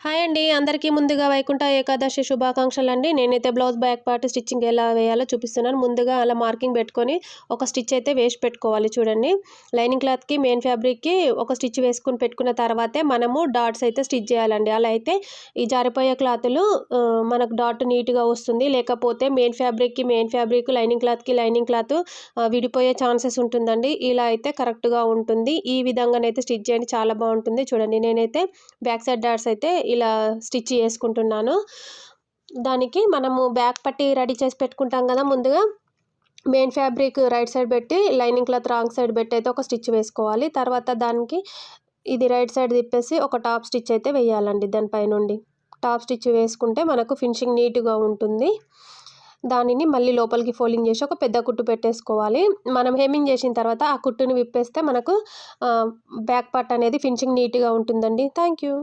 Hi అండి. అందరికీ ముందుగా వైకుంఠ ఏకాదశి శుభాకాంక్షలండి. నేనైతే బ్లౌజ్ బ్యాక్ పార్ట్ స్టిచ్చింగ్ ఎలా వేయాలో చూపిస్తున్నాను. ముందుగా అలా మార్కింగ్ పెట్టుకొని ఒక స్టిచ్ అయితే వేసి పెట్టుకోవాలి చూడండి. లైనింగ్ క్లాత్‌కి మెయిన్ ఫ్యాబ్రిక్‌కి ఒక స్టిచ్ వేసుకొని పెట్టుకున్న తర్వాతే మనము డాట్స్ అయితే స్టిచ్ చేయాలండి. అలా అయితే ఈ జారిపోయే క్లాతులు మనకు డాట్ నీట్‌గా వస్తుంది. లేకపోతే మెయిన్ ఫ్యాబ్రిక్, లైనింగ్ క్లాత్‌కి లైనింగ్ క్లాత్ విడిపోయే ఛాన్సెస్ ఉంటుందండి. ఇలా అయితే కరెక్ట్‌గా ఉంటుంది. ఈ విధంగానైతే స్టిచ్ చేయండి, చాలా బాగుంటుంది. చూడండి, నేనైతే బ్యాక్ సైడ్ డాట్స్ అయితే ఇలా స్టిచ్ చేసుకుంటున్నాను. దానికి మనము బ్యాక్ పట్టీ రెడీ చేసి పెట్టుకుంటాం కదా ముందుగా. మెయిన్ ఫ్యాబ్రిక్ రైట్ సైడ్ పెట్టి లైనింగ్ క్లాత్ రాంగ్ సైడ్ పెట్టి అయితే ఒక స్టిచ్ వేసుకోవాలి. తర్వాత దానికి ఇది రైట్ సైడ్ తిప్పేసి ఒక టాప్ స్టిచ్ అయితే వేయాలండి. దానిపైనుండి టాప్ స్టిచ్ వేసుకుంటే మనకు ఫినిషింగ్ నీట్‌గా ఉంటుంది. దానిని మళ్ళీ లోపలికి ఫోల్డింగ్ చేసి ఒక పెద్ద కుట్టు పెట్టేసుకోవాలి. మనం హెమ్మింగ్ చేసిన తర్వాత ఆ కుట్టుని విప్పేస్తే మనకు బ్యాక్ పార్ట్ అనేది ఫినిషింగ్ నీట్‌గా ఉంటుందండి. Thank you.